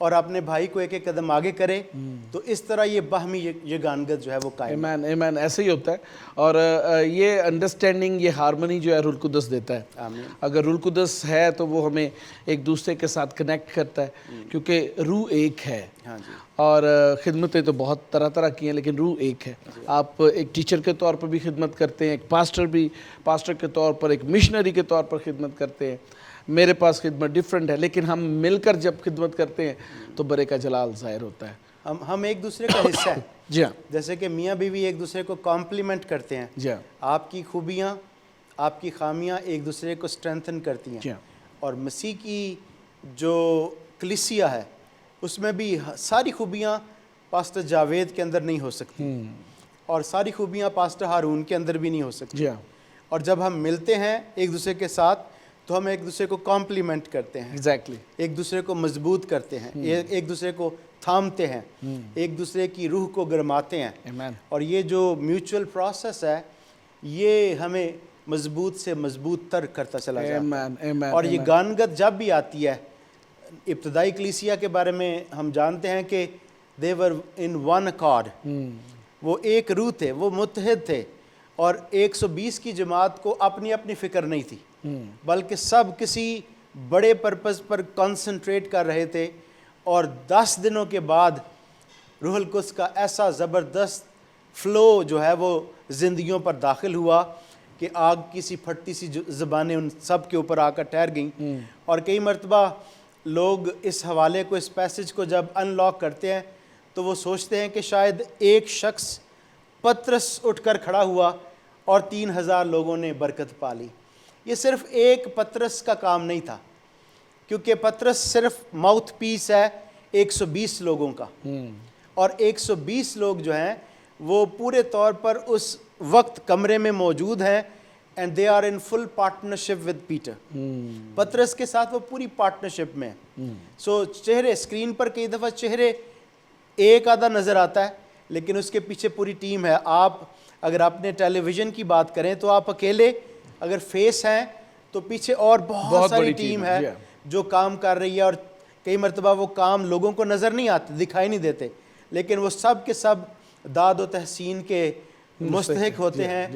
اور اپنے بھائی کو ایک ایک قدم آگے کرے تو اس طرح یہ باہمی یگانگت جو ہے وہ قائم ہے۔ ایمین ایمین، ایسے ہی ہوتا ہے۔ اور یہ انڈرسٹینڈنگ، یہ ہارمنی جو ہے روح القدس دیتا ہے۔ آمین۔ اگر روح القدس ہے تو وہ ہمیں ایک دوسرے کے ساتھ کنیکٹ کرتا ہے، کیونکہ روح ایک ہے۔ ہاں جی، اور خدمتیں تو بہت طرح طرح کی ہیں، لیکن روح ایک ہے۔ آپ ایک ٹیچر کے طور پر بھی خدمت کرتے ہیں، ایک پاسٹر کے طور پر، ایک مشنری کے طور پر خدمت کرتے ہیں۔ میرے پاس خدمت ڈیفرنٹ ہے، لیکن ہم مل کر جب خدمت کرتے ہیں تو برے کا جلال ظاہر ہوتا ہے۔ ہم ایک دوسرے کا حصہ ہیں۔ جی ہاں، جیسے کہ میاں بیوی ایک دوسرے کو کمپلیمنٹ کرتے ہیں، جی ہاں، آپ کی خوبیاں، آپ کی خامیاں ایک دوسرے کو اسٹرینتھن کرتی جی ہیں۔ ہاں، اور مسیح کی جو کلیسیا ہے اس میں بھی ساری خوبیاں پاسٹر جاوید کے اندر نہیں ہو سکتی، اور ساری خوبیاں پاسٹر ہارون کے اندر بھی نہیں ہو سکتی۔ جی ہاں، اور جب ہم ملتے ہیں ایک دوسرے کے ساتھ تو ہم ایک دوسرے کو کمپلیمنٹ کرتے ہیں، ایگزیکٹلی، ایک دوسرے کو مضبوط کرتے ہیں، ایک دوسرے کو تھامتے ہیں، ایک دوسرے کی روح کو گرماتے ہیں۔ ایمین، اور یہ جو میوچل پروسیس ہے یہ ہمیں مضبوط سے مضبوط تر کرتا چلا جاتا ہے۔ ایمین، ایمین، اور یہ گانگت جب بھی آتی ہے، ابتدائی کلیسیا کے بارے میں ہم جانتے ہیں کہ they were in one accord، وہ ایک روح تھے، وہ متحد تھے، اور 120 کی جماعت کو اپنی اپنی فکر نہیں تھی، بلکہ سب کسی بڑے پرپز پر کنسنٹریٹ کر رہے تھے۔ اور 10 دنوں کے بعد روح القدس کا ایسا زبردست فلو جو ہے وہ زندگیوں پر داخل ہوا کہ آگ کی سی پھٹتی سی زبانیں ان سب کے اوپر آ کر ٹھہر گئیں۔ اور کئی مرتبہ لوگ اس حوالے کو، اس پیسج کو جب ان لاک کرتے ہیں تو وہ سوچتے ہیں کہ شاید ایک شخص پترس اٹھ کر کھڑا ہوا اور 3000 لوگوں نے برکت پا لی۔ یہ صرف ایک پترس کا کام نہیں تھا، کیونکہ پترس صرف ماؤتھ پیس ہے 120 لوگوں کا، اور 120 لوگ جو ہیں وہ پورے طور پر اس وقت کمرے میں موجود ہیں، and they are in full partnership with Peter۔ پترس کے ساتھ وہ پوری پارٹنرشپ میں ہیں۔ سو چہرے اسکرین پر کئی دفعہ چہرے ایک آدھا نظر آتا ہے، لیکن اس کے پیچھے پوری ٹیم ہے۔ آپ اگر اپنے ٹیلی ویژن کی بات کریں تو آپ اکیلے اگر فیس ہیں تو پیچھے اور بہت ساری ٹیم ہے جو کام کر رہی ہے، اور کئی مرتبہ وہ کام لوگوں کو نظر نہیں آتے، دکھائی نہیں دیتے، لیکن وہ سب کے سب داد و تحسین کے مستحق ہوتے ہیں،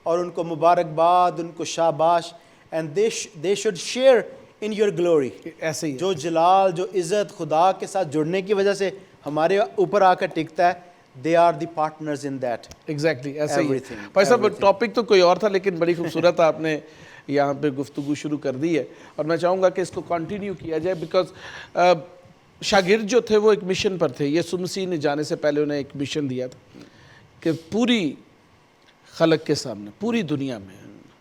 اور ان کو مبارکباد، ان کو شاباش، and they should share in your glory۔ ایسے ہی جو جلال، جو عزت خدا کے ساتھ جڑنے کی وجہ سے ہمارے اوپر آ کر ٹکتا ہے، they are the partners in that۔ Exactly ایسے ہی Everything، بھائی صاحب، ٹاپک تو کوئی اور تھا لیکن بڑی خوبصورت آپ نے یہاں پہ گفتگو شروع کر دی ہے، اور میں چاہوں گا کہ اس کو کنٹینیو کیا جائے، بیکاز شاگرد جو تھے وہ ایک مشن پر تھے۔ یسوع مسیح نے جانے سے پہلے انہیں ایک مشن دیا تھا کہ پوری خلق کے سامنے، پوری دنیا میں،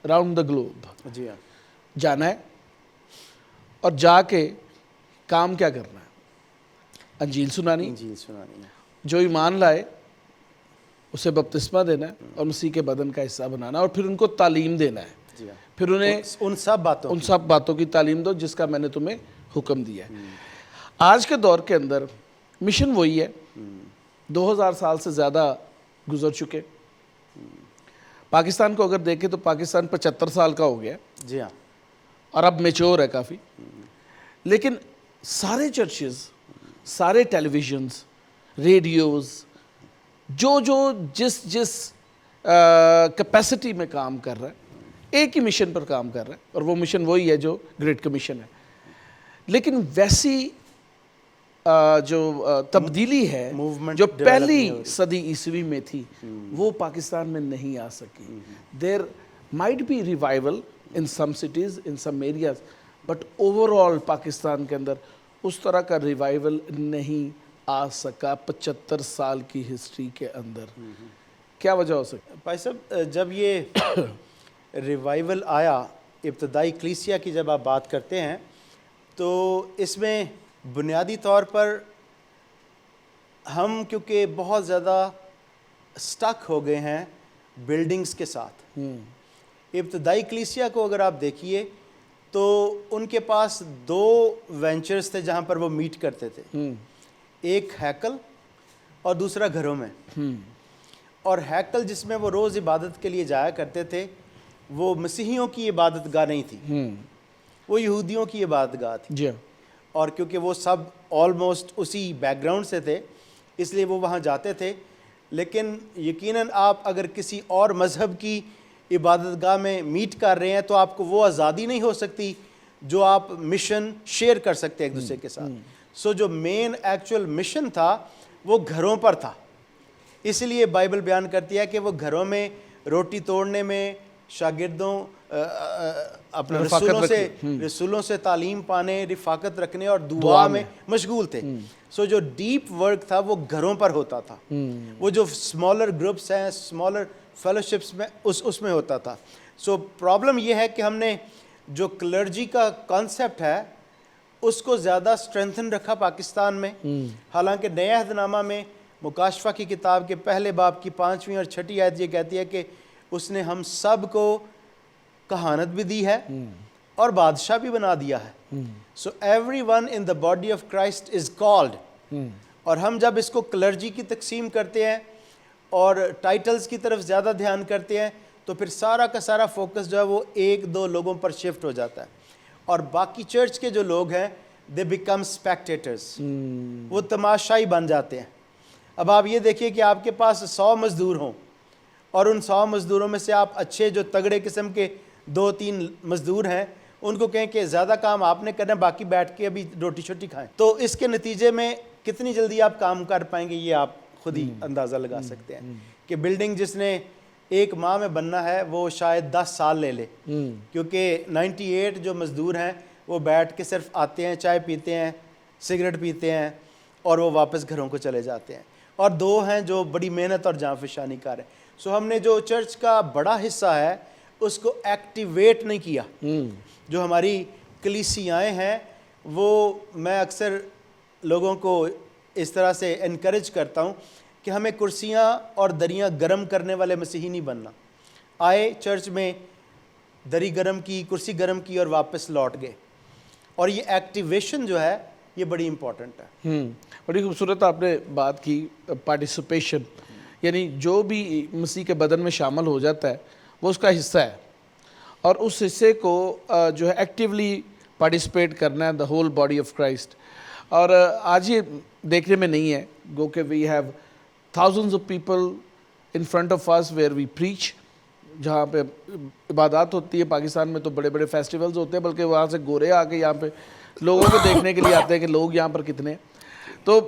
راؤنڈ دا گلوب جی ہاں، جانا ہے، اور جا کے کام کیا کرنا ہے؟ انجیل سنانی، انجیل سنانی ہے۔ جو ایمان لائے اسے بپتسمہ دینا ہے اور مسیح کے بدن کا حصہ بنانا، اور پھر ان کو تعلیم دینا ہے۔ جی ہاں، پھر انہیں ان سب باتوں کی تعلیم دو جس کا میں نے تمہیں حکم دیا ہے۔ آج کے دور کے اندر مشن وہی ہے، 2000 سال سے زیادہ گزر چکے۔ پاکستان کو اگر دیکھیں تو پاکستان 75 سال کا ہو گیا، جی ہاں، اور اب میچور ہے کافی، لیکن سارے چرچز، سارے ٹیلی ویژنز، ریڈیوز، جو جس کیپیسٹی میں کام کر رہا ہے، ایک ہی مشن پر کام کر رہا ہے، اور وہ مشن وہی ہے جو گریٹ کمیشن ہے۔ لیکن ویسی جو تبدیلی ہے جو پہلی صدی عیسوی میں تھی وہ پاکستان میں نہیں آ سکی۔ There might be revival in some cities, in some areas, but overall Pakistan کے اندر اس طرح کا ریوائول نہیں آ سکا 75 سال کی ہسٹری کے اندر۔ کیا وجہ ہو سکتی؟ بھائی صاحب، جب یہ ریوائول آیا ابتدائی کلیسیا کی جب آپ بات کرتے ہیں تو اس میں بنیادی طور پر ہم کیونکہ بہت زیادہ سٹک ہو گئے ہیں بلڈنگز کے ساتھ۔ ابتدائی کلیسیا کو اگر آپ دیکھیے تو ان کے پاس 2 وینچرز تھے جہاں پر وہ میٹ کرتے تھے، ایک ہیکل اور دوسرا گھروں میں۔ اور ہیکل جس میں وہ روز عبادت کے لیے جایا کرتے تھے وہ مسیحیوں کی عبادت گاہ نہیں تھی، وہ یہودیوں کی عبادت گاہ تھی۔ جی، اور کیونکہ وہ سب آلموسٹ اسی بیک گراؤنڈ سے تھے اس لیے وہ وہاں جاتے تھے. لیکن یقیناً آپ اگر کسی اور مذہب کی عبادت گاہ میں میٹ کر رہے ہیں تو آپ کو وہ آزادی نہیں ہو سکتی جو آپ مشن شیئر کر سکتے ہیں ایک دوسرے کے ساتھ. سو جو مین ایکچوئل مشن تھا وہ گھروں پر تھا. اس لیے بائبل بیان کرتی ہے کہ وہ گھروں میں روٹی توڑنے میں شاگردوں اپنے رسولوں سے تعلیم پانے, رفاقت رکھنے اور دعا میں مشغول تھے. سو جو ڈیپ ورک تھا وہ گھروں پر ہوتا تھا. وہ جو اسمالر گروپس ہیں, اسمالر فیلوشپس میں اس میں ہوتا تھا. سو پرابلم یہ ہے کہ ہم نے جو کلرجی کا کانسیپٹ ہے اس کو زیادہ اسٹرینتھن رکھا پاکستان میں. حالانکہ نئے عہد نامہ میں مکاشفہ کی کتاب کے پہلے باب کی 5ویں اور 6ٹھی آیت یہ کہتی ہے کہ اس نے ہم سب کو کہانت بھی دی ہے اور بادشاہ بھی بنا دیا ہے. So every one in the body of Christ is called. اور ہم جب اس کو کلرجی کی تقسیم کرتے ہیں اور ٹائٹلز کی طرف زیادہ دھیان کرتے ہیں تو پھر سارا کا سارا فوکس جو ہے وہ 1-2 لوگوں پر شفٹ ہو جاتا ہے, اور باقی چرچ کے جو لوگ ہیں دے بیکم اسپیکٹیٹرز, وہ تماشائی بن جاتے ہیں. اب آپ یہ دیکھیے کہ آپ کے پاس 100 مزدور ہوں اور ان 100 مزدوروں میں سے آپ اچھے جو تگڑے قسم کے 2-3 مزدور ہیں ان کو کہیں کہ زیادہ کام آپ نے کرنا, باقی بیٹھ کے ابھی روٹی چھوٹی کھائیں, تو اس کے نتیجے میں کتنی جلدی آپ کام کر پائیں گے یہ آپ خود ہی اندازہ لگا سکتے ہیں کہ بلڈنگ جس نے 1 ماہ میں بننا ہے وہ شاید 10 سال لے لے, کیونکہ 98 جو مزدور ہیں وہ بیٹھ کے صرف آتے ہیں, چائے پیتے ہیں, سگریٹ پیتے ہیں اور وہ واپس گھروں کو چلے جاتے ہیں, اور 2 ہیں جو بڑی محنت اور جاں فشانی کر رہے ہیں. سو ہم نے جو چرچ کا بڑا حصہ ہے اس کو ایکٹیویٹ نہیں کیا. جو ہماری کلیسیائیں ہیں وہ میں اکثر لوگوں کو اس طرح سے انکریج کرتا ہوں کہ ہمیں کرسیاں اور دریاں گرم کرنے والے مسیحی نہیں بننا. آئے چرچ میں دری گرم کی, کرسی گرم کی اور واپس لوٹ گئے, اور یہ ایکٹیویشن جو ہے یہ بڑی امپورٹنٹ ہے. بڑی خوبصورت آپ نے بات کی, پارٹیسپیشن, یعنی جو بھی مسیح کے بدن میں شامل ہو جاتا ہے وہ اس کا حصہ ہے, اور اس حصے کو جو ہے ایکٹیولی پارٹیسپیٹ کرنا ہے, the whole body of Christ. اور آج یہ دیکھنے میں نہیں ہے, گو کہ we have thousands of people in front of us where we preach, جہاں پہ عبادات ہوتی ہے. پاکستان میں تو بڑے بڑے فیسٹیولز ہوتے ہیں, بلکہ وہاں سے گورے آ کے یہاں پہ لوگوں کو دیکھنے کے لیے آتے ہیں کہ لوگ یہاں پر کتنے. تو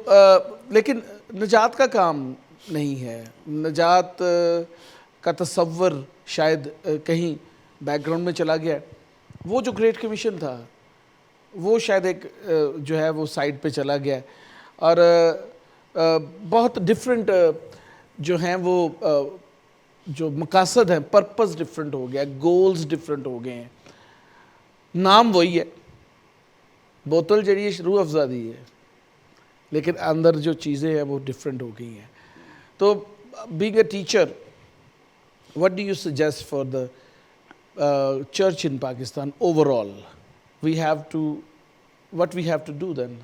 لیکن نجات کا کام نہیں ہے, نجات کا تصور شاید کہیں بیک گراؤنڈ میں چلا گیا ہے. وہ جو گریٹ کمیشن تھا وہ شاید ایک جو ہے وہ سائڈ پہ چلا گیا ہے, اور بہت ڈفرینٹ جو ہیں وہ جو مقاصد ہیں, پرپس ڈفرینٹ ہو گیا, گولز ڈفرینٹ ہو گئے ہیں. نام وہی ہے, بوتل جڑی ہے روح افزا دی ہے, لیکن اندر جو چیزیں ہیں وہ ڈفرینٹ ہو گئی ہیں. تو being a teacher, what do you suggest for the church in Pakistan overall? What we have to do then?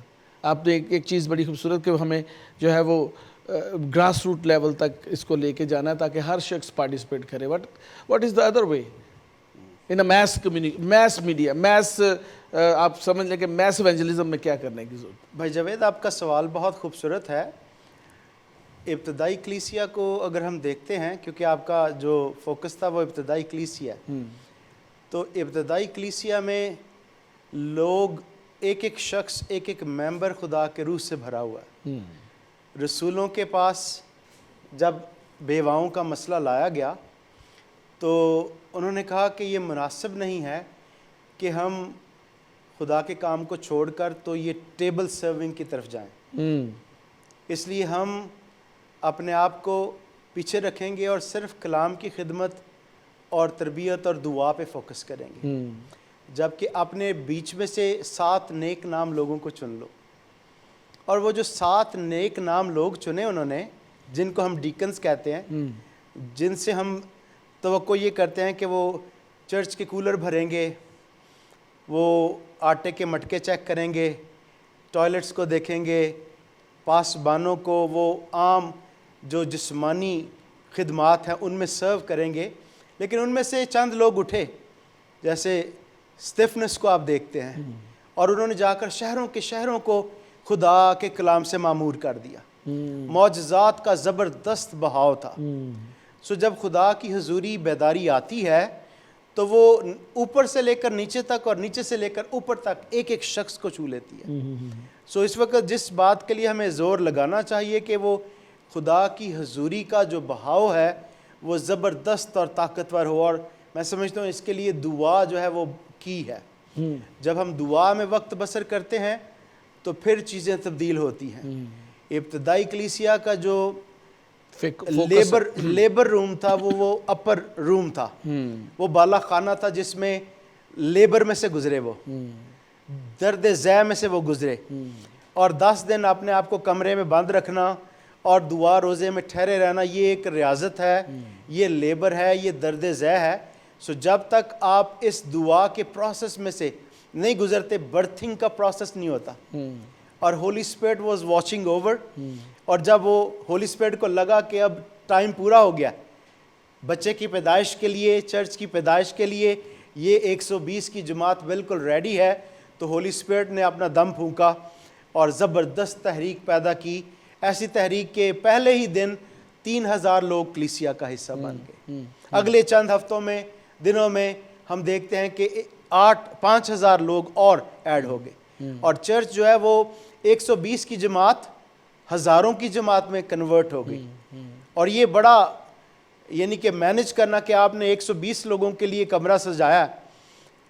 آپ نے ایک چیز بڑی خوبصورت کہ ہمیں جو ہے وہ گراس روٹ لیول تک اس کو لے کے جانا ہے تاکہ ہر شخص پارٹیسپیٹ کرے. what is the other way in a mass community, mass media, mass آپ سمجھ لیں کہ mass evangelism میں کیا کرنے کی ضرورت؟ بھائی جاوید آپ کا سوال بہت خوبصورت ہے. ابتدائی کلیسیا کو اگر ہم دیکھتے ہیں, کیونکہ آپ کا جو فوکس تھا وہ ابتدائی کلیسیا ہے, تو ابتدائی کلیسیا میں لوگ ایک ایک شخص, ایک ایک ممبر خدا کے روح سے بھرا ہوا ہے. رسولوں کے پاس جب بیواؤں کا مسئلہ لایا گیا تو انہوں نے کہا کہ یہ مناسب نہیں ہے کہ ہم خدا کے کام کو چھوڑ کر تو یہ ٹیبل سرونگ کی طرف جائیں. اس لیے ہم اپنے آپ کو پیچھے رکھیں گے اور صرف کلام کی خدمت اور تربیت اور دعا پہ فوکس کریں گے, جبکہ اپنے بیچ میں سے 7 نیک نام لوگوں کو چن لو. اور وہ جو 7 نیک نام لوگ چنے انہوں نے, جن کو ہم ڈیکنز کہتے ہیں, جن سے ہم توقع یہ کرتے ہیں کہ وہ چرچ کے کولر بھریں گے, وہ آٹے کے مٹکے چیک کریں گے, ٹوائلٹس کو دیکھیں گے, پاسبانوں کو وہ عام جو جسمانی خدمات ہیں ان میں سرو کریں گے. لیکن ان میں سے چند لوگ اٹھے, جیسے اسٹیفنس کو آپ دیکھتے ہیں, اور انہوں نے جا کر شہروں کے شہروں کو خدا کے کلام سے معمور کر دیا. معجزات کا زبردست بہاؤ تھا. سو جب خدا کی حضوری بیداری آتی ہے تو وہ اوپر سے لے کر نیچے تک اور نیچے سے لے کر اوپر تک ایک ایک شخص کو چھو لیتی ہے. سو اس وقت جس بات کے لیے ہمیں زور لگانا چاہیے کہ وہ خدا کی حضوری کا جو بہاؤ ہے وہ زبردست اور طاقتور ہو, اور میں سمجھتا ہوں اس کے لیے دعا جو ہے وہ کی ہے. جب ہم دعا میں وقت بسر کرتے ہیں تو پھر چیزیں تبدیل ہوتی ہیں. ابتدائی کلیسیا کا جو لیبر روم تھا وہ اپر روم تھا, وہ بالا خانہ تھا جس میں لیبر میں سے گزرے, وہ درد ذہ میں سے وہ گزرے, اور 10 دن اپنے آپ کو کمرے میں بند رکھنا اور دعا روزے میں ٹھہرے رہنا, یہ ایک ریاضت ہے, یہ لیبر ہے, یہ درد ذہ ہے. سو جب تک آپ اس دعا کے پروسیس میں سے نہیں گزرتے, برتھنگ کا پروسیس نہیں ہوتا. اور holy spirit was watching over, اور جب وہ ہولی اسپرٹ کو لگا کہ اب ٹائم پورا ہو گیا بچے کی پیدائش کے لیے, چرچ کی پیدائش کے لیے, یہ 120 کی جماعت بالکل ریڈی ہے, تو ہولی اسپرٹ نے اپنا دم پھونکا اور زبردست تحریک پیدا کی. ایسی تحریک کے پہلے ہی دن 3000 لوگ کلیسیا کا حصہ بن گئے. اگلے چند ہفتوں میں, دنوں میں ہم دیکھتے ہیں کہ 5000 لوگ اور ایڈ ہو گئے, اور چرچ جو ہے وہ 120 کی جماعت ہزاروں کی جماعت میں کنورٹ ہو گئی. اور یہ بڑا یعنی کہ مینج کرنا کہ آپ نے 120 لوگوں کے لیے کمرہ سجایا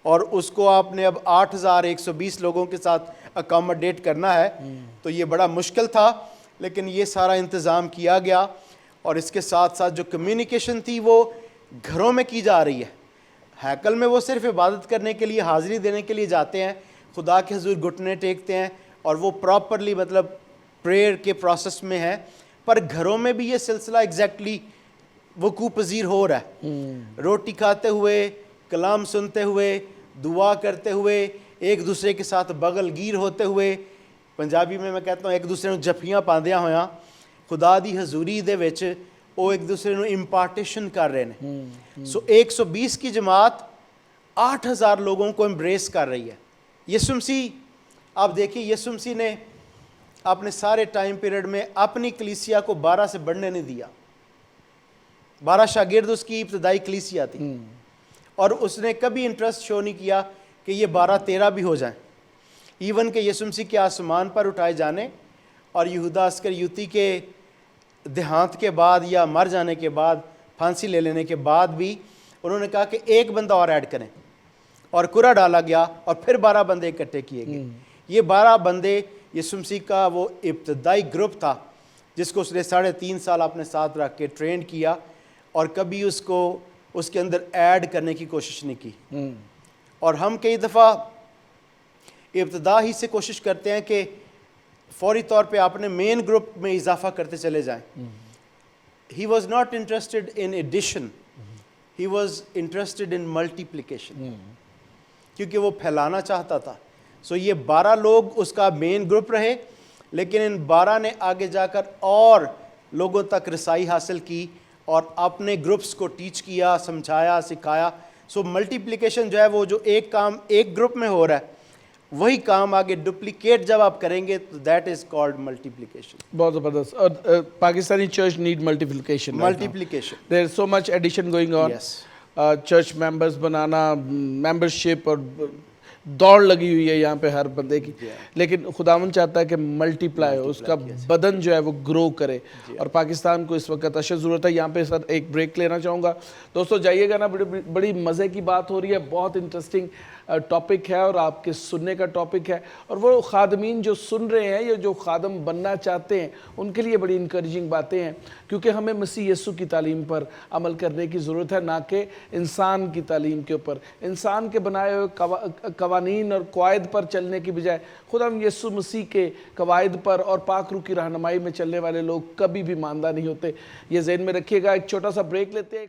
اور اس کو آپ نے اب 8120 لوگوں کے ساتھ اکاموڈیٹ کرنا ہے, تو یہ بڑا مشکل تھا, لیکن یہ سارا انتظام کیا گیا. اور اس کے ساتھ ساتھ جو کمیونیکیشن تھی وہ گھروں میں کی جا رہی ہے. ہیکل میں وہ صرف عبادت کرنے کے لیے, حاضری دینے کے لیے جاتے ہیں, خدا کے حضور گھٹنے ٹیکتے ہیں, اور وہ پراپرلی مطلب پریئر کے پروسیس میں ہے. پر گھروں میں بھی یہ سلسلہ ایگزیکٹلی وقوع پذیر ہو رہا ہے. روٹی کھاتے ہوئے, کلام سنتے ہوئے, دعا کرتے ہوئے, ایک دوسرے کے ساتھ بغل گیر ہوتے ہوئے, پنجابی میں کہتا ہوں ایک دوسرے نوں جفیاں پاندیاں ہویاں, خدا دی حضوری دے وچ وہ ایک دوسرے نوں امپارٹیشن کر رہے ہیں. سو 120 کی جماعت 8000 لوگوں کو امبریس کر رہی ہے. یسوع مسیح, آپ دیکھیں یسوع مسیح نے اپنے سارے ٹائم پیریڈ میں اپنی کلیسیا کو 12 سے بڑھنے نہیں دیا. 12 شاگرد اس کی ابتدائی کلیسیا تھی, اور اس نے کبھی انٹرسٹ شو نہیں کیا کہ یہ 12-13 بھی ہو جائیں. ایون کہ یسوع مسیح کے آسمان پر اٹھائے جانے اور یہودا اسکریوتی کے دیہانت کے بعد یا مر جانے کے بعد, پھانسی لے لینے کے بعد بھی انہوں نے کہا کہ ایک بندہ اور ایڈ کریں, اور کرا ڈالا گیا, اور پھر 12 بندے اکٹھے کیے گئے. یہ 12 بندے یسوع مسیح کا وہ ابتدائی گروپ تھا جس کو اس نے 3.5 سال اپنے ساتھ رکھ کے ٹرین کیا, اور کبھی اس کو اس کے اندر ایڈ کرنے کی کوشش نہیں کی. اور ہم کئی دفعہ ابتدا ہی سے کوشش کرتے ہیں کہ فوری طور پہ اپنے مین گروپ میں اضافہ کرتے چلے جائیں. He was not interested in addition, he was interested in multiplication, کیونکہ وہ پھیلانا چاہتا تھا. سو یہ 12 لوگ اس کا مین گروپ رہے, لیکن ان 12 نے آگے جا کر اور لوگوں تک رسائی حاصل کی اور اپنے گروپس کو ٹیچ کیا, سمجھایا, سکھایا. سو ملٹیپلیکیشن جو ہے وہ جو ایک کام ایک گروپ میں ہو رہا ہے, وہی کام آگے ڈپلیکیٹ جب آپ کریں گے تو دیٹ از کالڈ ملٹیپلیکیشن. بہت زبردست. اور Pakistani church need multiplication. Multiplication, there is so much addition going on. Church members بنانا, ممبرشپ, اور دوڑ لگی ہوئی ہے یہاں پہ ہر بندے کی, لیکن خداوند چاہتا ہے کہ ملٹی پلائی ہو, اس کا بدن جو ہے وہ گرو کرے, اور پاکستان کو اس وقت اشد ضرورت ہے. یہاں پہ سر ایک بریک لینا چاہوں گا. دوستو جائیے گا نا, بڑی مزے کی بات ہو رہی ہے, بہت انٹرسٹنگ ٹاپک ہے اور آپ کے سننے کا ٹاپک ہے, اور وہ خادمین جو سن رہے ہیں یا جو خادم بننا چاہتے ہیں ان کے لیے بڑی انکریجنگ باتیں ہیں, کیونکہ ہمیں مسیح یسوع کی تعلیم پر عمل کرنے کی ضرورت ہے, نہ کہ انسان کی تعلیم کے اوپر. انسان کے بنائے ہوئے قوانین اور قواعد پر چلنے کی بجائے خدا یسوع مسیح کے قواعد پر اور پاک روح کی رہنمائی میں چلنے والے لوگ کبھی بھی ماندہ نہیں ہوتے. یہ ذہن میں رکھیے گا. ایک چھوٹا سا بریک لیتے ہیں.